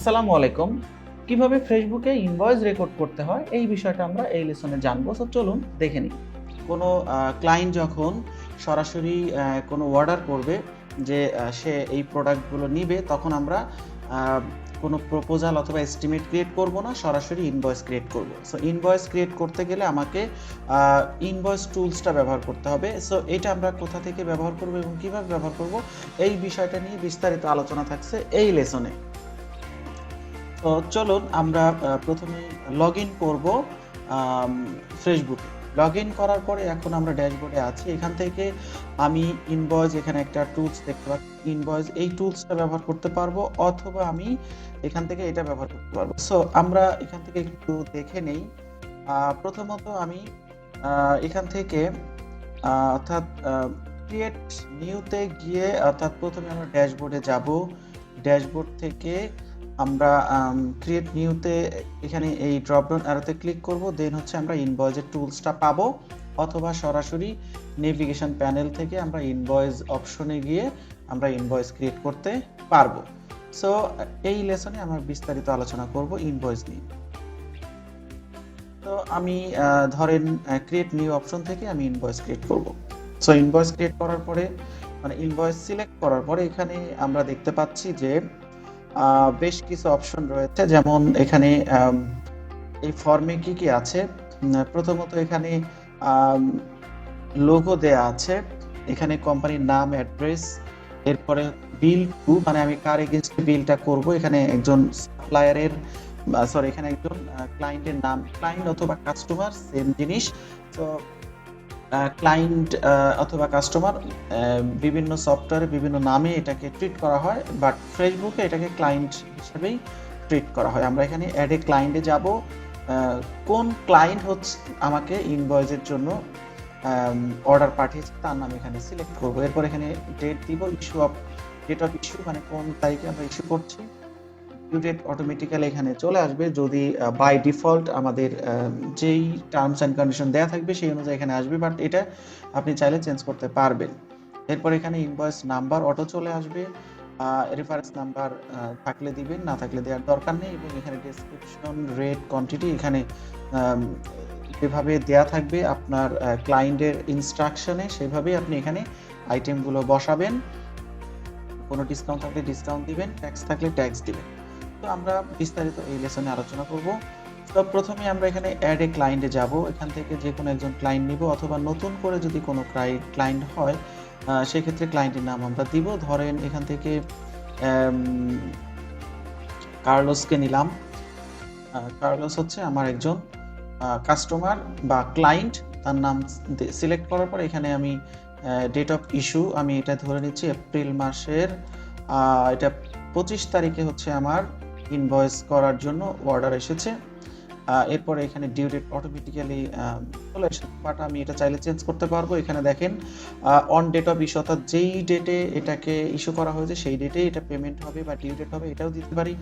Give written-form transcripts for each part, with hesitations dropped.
আসসালামু আলাইকুম। কিভাবে ফেসবুকে ইনভয়েস রেকর্ড করতে হয় এই বিষয়টা আমরা এই লেসনে জানবো। সো চলুন দেখে নিই। কোনো ক্লায়েন্ট যখন সরাসরি কোনো অর্ডার করবে যে সে এই প্রোডাক্টগুলো নিবে, তখন আমরা কোনো প্রপোজাল অথবা এস্টিমেট ক্রিয়েট করব না, সরাসরি ইনভয়েস ক্রিয়েট করব। সো ইনভয়েস ক্রিয়েট করতে গেলে আমাকে ইনভয়েস টুলসটা ব্যবহার করতে হবে। সো এটা আমরা কোথা থেকে ব্যবহার করব এবং কিভাবে ব্যবহার করব এই বিষয়টা নিয়ে বিস্তারিত আলোচনা থাকছে এই লেসনে। তো চলুন আমরা প্রথমে লগ ইন করবো ফেসবুকে। লগ ইন করার পরে এখন আমরা ড্যাশবোর্ডে আছি। এখান থেকে আমি ইনভয়েস, এখানে একটা টুলস দেখতে পাচ্ছি ইনভয়েস, এই টুলসটা ব্যবহার করতে পারবো, অথবা আমি এখান থেকে এটা ব্যবহার করতে পারবো। সো আমরা এখান থেকে একটু দেখে নেই। প্রথমত আমি এখান থেকে অর্থাৎ ক্রিয়েট নিউতে গিয়ে, অর্থাৎ প্রথমে আমরা ড্যাশবোর্ডে যাব। ড্যাশবোর্ড থেকে আমরা ক্রিয়েট নিউতে এখানে এই ড্রপডাউন অ্যারোতে ক্লিক করব, দেন হচ্ছে আমরা ইনভয়েসের টুলসটা পাবো, অথবা সরাসরি নেভিগেশন প্যানেল থেকে আমরা ইনভয়েস অপশনে গিয়ে আমরা ইনভয়েস ক্রিয়েট করতে পারবো। সো এই লেসনে আমরা বিস্তারিত আলোচনা করব ইনভয়েস নিয়ে। তো আমি ধরেন ক্রিয়েট নিউ অপশন থেকে আমি ইনভয়েস ক্রিয়েট করব। সো ইনভয়েস ক্রিয়েট করার পরে, মানে ইনভয়েস সিলেক্ট করার পরে, এখানে আমরা দেখতে পাচ্ছি যে বেশ কিছু অপশন রয়েছে। যেমন এখানে এই ফর্মে কি কি আছে। প্রথমত এখানে লোগো দেয়া আছে, এখানে কোম্পানির নাম, অ্যাড্রেস, এরপরে বিল টু, মানে আমি কার এগেইনস্টে বিলটা করব। এখানে একজন সাপ্লায়ারের, সরি, এখানে একজন ক্লায়েন্টের নাম, ক্লায়েন্ট অথবা কাস্টমার সেম জিনিস। তো ক্লায়েন্ট অথবা কাস্টমার বিভিন্ন সফটওয়্যারে বিভিন্ন নামে এটাকে ট্রিট করা হয়, বাট ফেসবুকে এটাকে ক্লায়েন্ট হিসেবেই ট্রিট করা হয়। আমরা এখানে অ্যাড এ ক্লায়েন্টে যাব, কোন ক্লায়েন্ট হচ্ছে আমাকে ইনভয়েসের জন্য অর্ডার পাঠিয়েছে তার নাম এখানে সিলেক্ট করব। এরপর এখানে ডেট দিব, issue of, date of issue মানে কোন তারিখে আমরা ইস্যু করছি। ডিউ ডেট অটোমেটিক্যালি এখানে চলে আসবে, যদি বাই ডিফল্ট আমাদের যেই টার্মস অ্যান্ড কন্ডিশন দেয়া থাকবে সেই অনুযায়ী এখানে আসবে, বাট এটা আপনি চাইলে চেঞ্জ করতে পারবেন। এরপর এখানে ইনভয়েস নাম্বার অটো চলে আসবে, রেফারেন্স নাম্বার থাকলে দিবেন, না থাকলে দেওয়ার দরকার নেই। এবং এখানে ডেসক্রিপশন, রেট, কোয়ান্টিটি এখানে যেভাবে দেয়া থাকবে আপনার ক্লায়েন্টের ইনস্ট্রাকশনে, সেভাবেই আপনি এখানে আইটেমগুলো বসাবেন। কোনো ডিসকাউন্ট থাকলে ডিসকাউন্ট দিবেন, ট্যাক্স থাকলে ট্যাক্স দিবেন। তো আমরা বিস্তারিত এই লেসনে আলোচনা করব। তো প্রথমে আমরা এখানে অ্যাড এ ক্লায়েন্টে যাব, এখান থেকে যে কোনো একজন ক্লায়েন্ট নিব, অথবা নতুন করে যদি কোনো ক্লায়েন্ট হয় সেক্ষেত্রে ক্লায়েন্টের নাম আমরা দিব। ধরেন এখান থেকে কার্লোসকে নিলাম। কার্লোস হচ্ছে আমার একজন কাস্টমার বা ক্লায়েন্ট, তার নাম সিলেক্ট করার পর এখানে আমি ডেট অফ ইস্যু আমি এটা ধরে নিচ্ছি এপ্রিল মাসের, এটা 25 তারিখে হচ্ছে আমার ইনভয়েস করার জন্য অর্ডার এসেছে। এরপরে এখানে ডিউ ডেট অটোমেটিক্যালি চলে এসেছে, বাট আমি এটা চাইলে চেঞ্জ করতে পারবো। এখানে দেখেন অন ডেট অফ ইস্যু, অর্থাৎ যেই ডেটে এটাকে ইস্যু করা হয়েছে সেই ডেটে এটা পেমেন্ট হবে বা ডিউ ডেট হবে, এটাও দিতে পারি।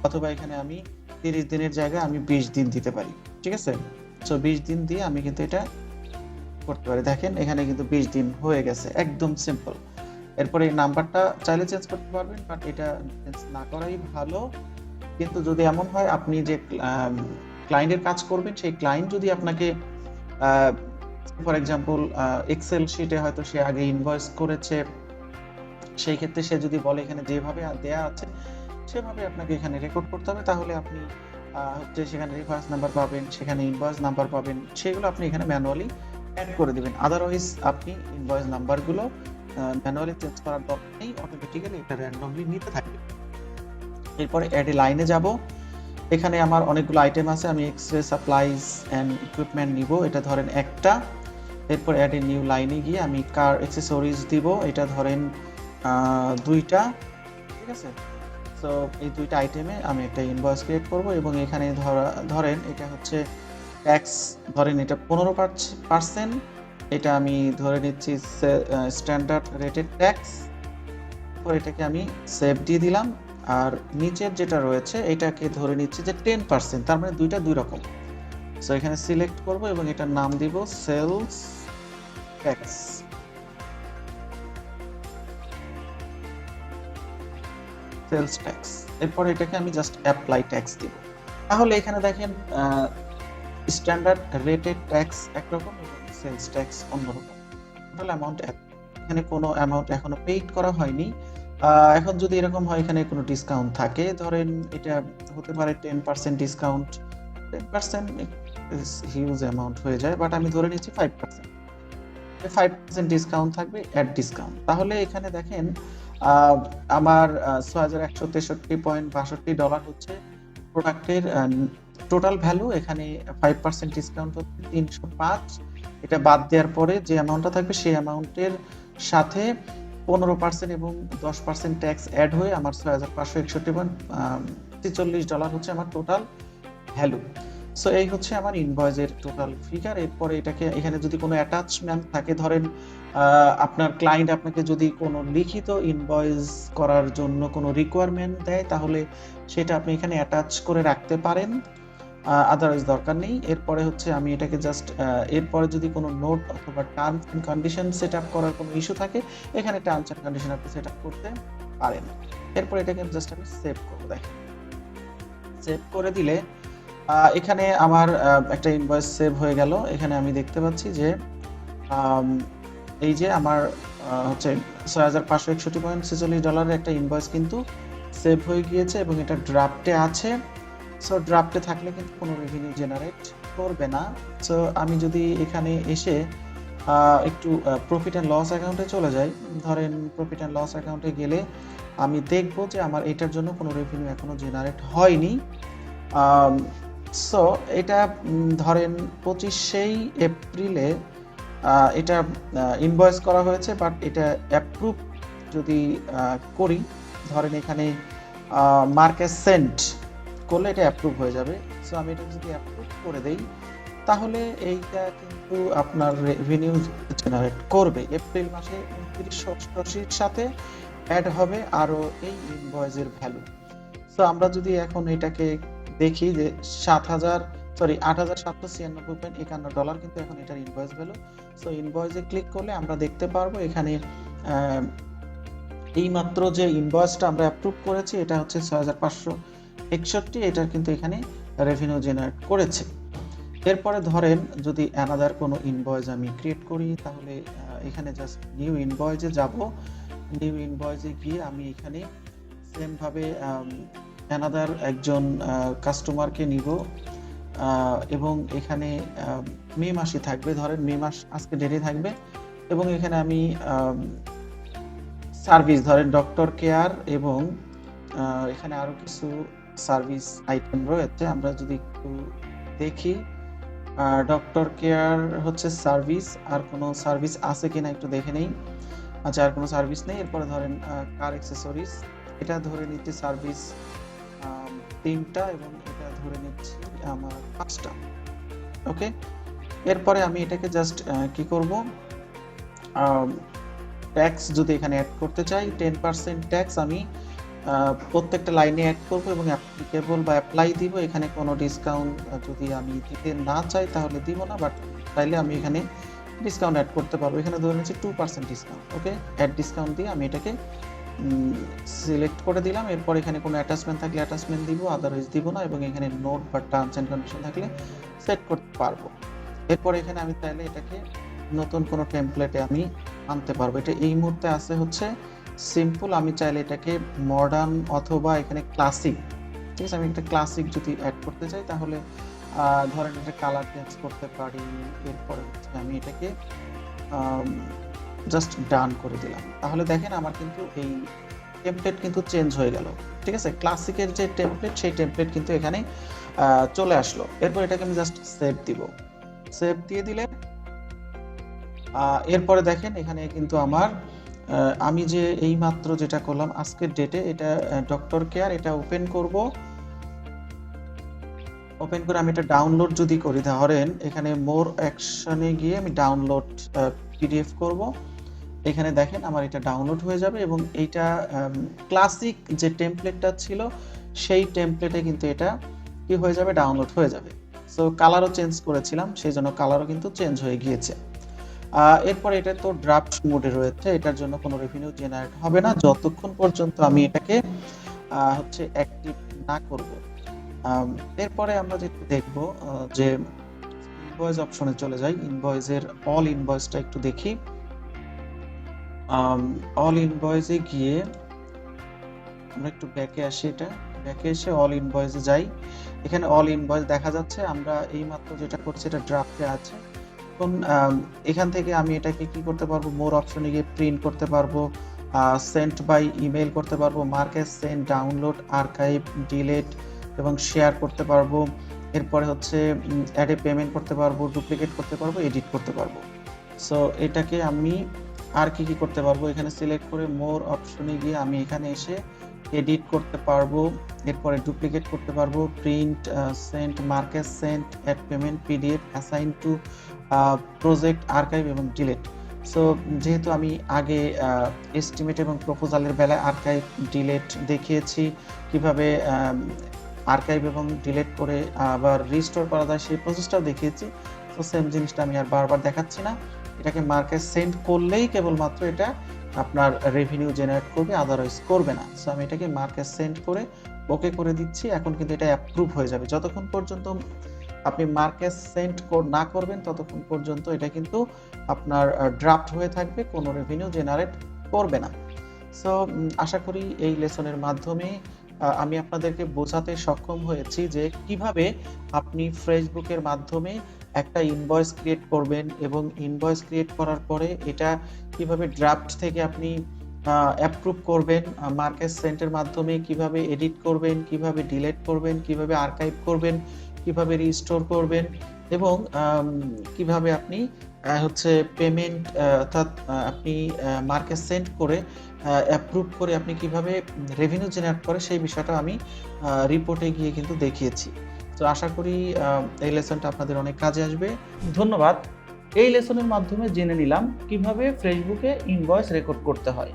অথবা এখানে আমি 30 দিনের জায়গায় আমি 20 দিন দিতে পারি, ঠিক আছে। সো 20 দিন দিয়ে আমি কিন্তু এটা করতে পারি। দেখেন এখানে কিন্তু 20 দিন হয়ে গেছে, একদম সিম্পল। এরপরে এই নাম্বারটা চাইলে চেঞ্জ করতে পারবেন, বাট এটা চেঞ্জ না করাই ভালো। কিন্তু যদি এমন হয় আপনি যে ক্লায়েন্টের কাজ করবেন, সেই ক্লায়েন্ট যদি আপনাকে ফর এক্সাম্পল এক্সেল শিটে হয়তো সে আগে ইনভয়েস করেছে, সেই ক্ষেত্রে সে যদি বলে এখানে যেভাবে দেয়া আছে সেভাবে আপনাকে এখানে রেকর্ড করতে হবে, তাহলে আপনি হচ্ছে সেখানে রেফারেন্স নাম্বার পাবেন, সেখানে ইনভয়েস নাম্বার পাবেন, সেগুলো আপনি এখানে ম্যানুয়ালি অ্যাড করে দিবেন। আদারওয়াইজ আপনি ইনভয়েস নাম্বারগুলো ম্যানুয়ালি চেঞ্জ করার দরকার নেই, অটোমেটিক্যালি এটা র্যান্ডমলি নিতে থাকবে। এরপরে অ্যাড এ লাইনে যাব, এখানে আমার অনেকগুলো আইটেম আছে, আমি এক্সরে সাপ্লাইজ অ্যান্ড ইকুইপমেন্ট নিব, এটা ধরেন একটা। এরপর অ্যাড এ নিউ লাইনে গিয়ে আমি কার অ্যাক্সেসরিজ দিব, এটা ধরেন 2টা, ঠিক আছে। সো এই 2টা আইটেমে আমি একটা ইনভয়েস ক্রিয়েট করব, এবং এখানে ধরেন এটা হচ্ছে ট্যাক্স, ধরেন এটা 15%, এটা আমি ধরে নিচ্ছি স্ট্যান্ডার্ড রেটেড ট্যাক্স। তো এটাকে আমি সেভ দিয়ে দিলাম। আর নিচের যেটা রয়েছে এটাকে ধরে নিচ্ছি যে 10%, তার মানে দুইটা দুই রকম। সো এখানে সিলেক্ট করব এবং এটার নাম দিব সেলস ট্যাক্স। সেলস ট্যাক্স এরপর এটাকে আমি জাস্ট অ্যাপ্লাই ট্যাক্স দিব। তাহলে এখানে দেখেন স্ট্যান্ডার্ড রেটেড ট্যাক্স একরকম এবং সেলস ট্যাক্স অন্যরকম। টোটাল অ্যামাউন্ট এখানে কোনো অ্যামাউন্ট এখনো পেইড করা হয়নি। এখন যদি এরকম হয় এখানে কোনো ডিসকাউন্ট থাকে, ধরেন এটা হতে পারে 10% ডিসকাউন্ট। 10% ইজ হিউজ অ্যামাউন্ট হয়ে যায়, বাট আমি ধরে নিচ্ছি 5%। 5% ডিসকাউন্ট থাকবে অ্যাড ডিসকাউন্ট। তাহলে এখানে দেখেন আমার $6163.62 হচ্ছে প্রোডাক্টের টোটাল ভ্যালু। এখানে 5% ডিসকাউন্ট হচ্ছে 305। এটা বাদ দেওয়ার পরে যে অ্যামাউন্টটা থাকবে সেই অ্যামাউন্টের সাথে 15% এবং 10% ট্যাক্স অ্যাড হয়ে আমার $6561.43 হচ্ছে আমার টোটাল ভ্যালু। সো এই হচ্ছে আমার ইনভয়েসের টোটাল ফিগার। এরপরে এটাকে এখানে যদি কোনো অ্যাটাচমেন্ট থাকে, ধরেন আপনার ক্লায়েন্ট আপনাকে যদি কোনো লিখিত ইনভয়েস করার জন্য কোনো রিকোয়ারমেন্ট দেয়, তাহলে সেটা আপনি এখানে অ্যাটাচ করে রাখতে পারেন, আদারওয়াইজ দরকার নেই। এরপরে হচ্ছে আমি এটাকে জাস্ট এরপরে যদি কোনো নোট অথবা terms and condition set up করার কোনো ইস্যু থাকে, এখানে টার্মস এন্ড কন্ডিশন আপনি সেট আপ করতে পারেন। এরপর এটাকে জাস্ট আমি সেভ করব। দেখেন সেভ করে দিলে এখানে আমার একটা ইনভয়েস সেভ হয়ে গেল। এখানে আমি দেখতে পাচ্ছি যে এই যে আমার হচ্ছে $6561.46 একটা ইনভয়েস কিন্তু সেভ হয়ে গিয়েছে এবং এটা ড্রাফটে আছে। সো ড্রাফটে থাকলে কিন্তু কোনো রেভিনিউ জেনারেট করবে না। সো আমি যদি এখানে এসে একটু প্রফিট অ্যান্ড লস অ্যাকাউন্টে চলে যাই, ধরেন প্রফিট অ্যান্ড লস অ্যাকাউন্টে গেলে আমি দেখব যে আমার এটার জন্য কোনো রেভিনিউ এখনো জেনারেট হয়নি। সো এটা ধরেন 25 এপ্রিলে এটা ইনভয়েস করা হয়েছে, বাট এটা অ্যাপ্রুভ যদি করি, ধরেন এখানে মার্কেট সেন্ট করলে এটা অ্যাপ্রুভ হয়ে যাবে। সো আমি এটা যদি অ্যাপ্রুভ করে দেই, তাহলে এইটা কিন্তু আপনার রেভিনিউ জেনারেট করবে। এপ্রিল মাসে 2988 সাথে অ্যাড হবে আরো এই ইনভয়েসের ভ্যালু। সো আমরা যদি এখন এটাকে দেখি যে $8796.51 কিন্তু এখন এটার ইনভয়েস ভ্যালু। সো ইনভয়েসে ক্লিক করলে আমরা দেখতে পারবো এখানে এই মাত্র যে ইনভয়েসটা আমরা অ্যাপ্রুভ করেছি এটা হচ্ছে 6561, এটার কিন্তু এখানে রেভিনিউ জেনারেট করেছে। এরপরে ধরেন যদি অ্যানাদার কোনো ইনভয়েস আমি ক্রিয়েট করি, তাহলে এখানে জাস্ট নিউ ইনভয়েসে যাব। নিউ ইনভয়েসে গিয়ে আমি এখানে সেম ভাবে অ্যানাদার একজন কাস্টমারকে নিব এবং এখানে মে মাসই থাকবে, ধরেন মে মাস আজকে ডেটে থাকবে এবং এখানে আমি সার্ভিস ধরেন ডক্টর কেয়ার এবং এখানে আরো কিছু সার্ভিস আইটেম রয়েছে। আমরা যদি একটু দেখি ডক্টর কেয়ার হচ্ছে সার্ভিস, আর কোনো সার্ভিস আছে কিনা একটু দেখে নেই। আচ্ছা, আর কোনো সার্ভিস নেই। এরপরে ধরেন কার অ্যাক্সেসরিজ, এটা ধরে নিচ্ছি সার্ভিস 3টা এবং এটা ধরে নিচ্ছি আমার 5টা। ওকে, এরপরে আমি এটাকে জাস্ট কি করব, ট্যাক্স যদি এখানে অ্যাড করতে চাই 10% ট্যাক্স আমি প্রত্যেকটা লাইনে অ্যাড করব এবং অ্যাপ্লিকেবল বা অ্যাপ্লাই দিব। এখানে কোনো ডিসকাউন্ট যদি আমি দিতে না চাই তাহলে দিব না, বাট চাইলে আমি এখানে ডিসকাউন্ট অ্যাড করতে পারবো। এখানে ধরে নিচ্ছি 2% ডিসকাউন্ট। ওকে, অ্যাড ডিসকাউন্ট দিয়ে আমি এটাকে সিলেক্ট করে দিলাম। এরপর এখানে কোনো অ্যাটাচমেন্ট থাকলে অ্যাটাচমেন্ট দিব, আদারওয়াইজ দিব না, এবং এখানে নোট বা টার্মস এন্ড কন্ডিশন থাকলে সেট করতে পারবো। এরপর এখানে আমি চাইলে এটাকে নতুন কোনো টেমপ্লেটে আমি আনতে পারবো। এটা এই মুহূর্তে আছে হচ্ছে সিম্পল, আমি চাইলে এটাকে মডার্ন অথবা এখানে ক্লাসিক, ঠিক আছে, আমি একটা ক্লাসিক যদি অ্যাড করতে চাই তাহলে ধরেন এটা কালার চেঞ্জ করতে পারি। এরপরে আমি এটাকে জাস্ট ডান করে দিলাম। তাহলে দেখেন আমার কিন্তু এই টেমপ্লেট কিন্তু চেঞ্জ হয়ে গেল। ঠিক আছে, ক্লাসিকের যে টেমপ্লেট সেই টেমপ্লেট কিন্তু এখানে চলে আসলো। এরপর এটাকে আমি জাস্ট সেভ দিব। সেভ দিয়ে দিলে এরপরে দেখেন এখানে কিন্তু আমার আমি যে এই মাত্র যেটা করলাম আজকের ডেটে, এটা ডক্টর কেয়ার, এটা ওপেন করব। ওপেন করে আমি এটা ডাউনলোড যদি করি, ধরেন এখানে মোর অ্যাকশনে গিয়ে আমি ডাউনলোড পিডিএফ করব। এখানে দেখেন আমার এটা ডাউনলোড হয়ে যাবে এবং এইটা ক্লাসিক যে টেমপ্লেটটা ছিল সেই টেমপ্লেটে কিন্তু এটা কি হয়ে যাবে, ডাউনলোড হয়ে যাবে। সো কালারও চেঞ্জ করেছিলাম, সেই জন্য কালারও কিন্তু চেঞ্জ হয়ে গিয়েছে। এরপর এটা তো ড্রাফট মোডে রয়েছে, এটার জন্য কোনো রেভিনিউ জেনারেট হবে না যতক্ষণ পর্যন্ত আমি এটাকে হচ্ছে অ্যাক্টিভ না করব। এরপরে আমরা যেটা দেখব যে ইনভয়েস অপশনে চলে যাই। ইনভয়েসের অল ইনভয়েসটা একটু দেখি। অল ইনভয়েসে গিয়ে আমরা একটু ব্যাকে আসি, ব্যাকে এসে অল ইনভয়েসে যাই। এখানে অল ইনভয়েস দেখা যাচ্ছে। আমরা এইমাত্র যেটা করছি এটা ড্রাফটে আছে। এখন এখান থেকে আমি এটাকে কি করতে পারবো, মোর অপশনে গিয়ে প্রিন্ট করতে পারবো, সেন্ট বাই ইমেল করতে পারবো, market send, download, archive, delete এবং শেয়ার করতে পারবো। এরপরে হচ্ছে অ্যাডে পেমেন্ট করতে পারবো, ডুপ্লিকেট করতে পারবো, এডিট করতে পারবো। সো এটাকে আমি আর কি করতে পারবো, এখানে সিলেক্ট করে মোর অপশনে গিয়ে আমি এখানে এসে এডিট করতে পারবো, এরপরে ডুপ্লিকেট করতে পারবো, print, send, market send, add payment, PDF, assign to, project, archive এবং ডিলিট। সো যেহেতু আমি আগে এস্টিমেট এবং প্রপোজালের বেলায় আর্কাইভ, ডিলিট দেখিয়েছি, কিভাবে আর্কাইভ এবং ডিলিট করে আবার রিস্টোর করা যায় সেই প্রসেসটাও দেখিয়েছি। তো সেম জিনিসটা আমি আর বারবার দেখাচ্ছি না। এটাকে মার্কেট সেন্ড করলেই কেবলমাত্র এটা আপনার রেভিনিউ জেনারেট করবে, আদারওয়াইজ করবে না। সো আমি এটাকে মার্কেট সেন্ড করে ওকে করে দিচ্ছি। এখন কিন্তু এটা অ্যাপ্রুভ হয়ে যাবে। যতক্ষণ পর্যন্ত আপনি মার্কেট সেন্ড না করবেন ততক্ষণ পর্যন্ত এটা কিন্তু আপনার ড্রাফট হয়ে থাকবে, কোনো রেভিনিউ জেনারেট করবে না। সো আশা করি এই লেসনের মাধ্যমে আমি আপনাদেরকে বোঝাতে সক্ষম হয়েছি যে কিভাবে আপনি ফ্রেশবুকের মাধ্যমে একটা ইনভয়েস ক্রিয়েট করবেন এবং ইনভয়েস ক্রিয়েট করার পরে এটা কিভাবে ড্রাফট থেকে আপনি অ্যাপ্রুভ করবেন, মার্কেট সেন্টের মাধ্যমে কিভাবে এডিট করবেন, কিভাবে ডিলিট করবেন, কিভাবে আর্কাইভ করবেন, কিভাবে রিস্টোর করবেন এবং কিভাবে আপনি হচ্ছে পেমেন্ট অর্থাৎ আপনি মার্কেট সেন্ড করে অ্যাপ্রুভ করে আপনি কিভাবে রেভিনিউ জেনারেট করে সেই বিষয়টা আমি রিপোর্টে গিয়ে কিন্তু দেখিয়েছি। তো আশা করি এই লেসনটা আপনাদের অনেক কাজে আসবে। ধন্যবাদ। এই লেসনের মাধ্যমে জেনে নিলাম কিভাবে ফেসবুকে ইনভয়েস রেকর্ড করতে হয়।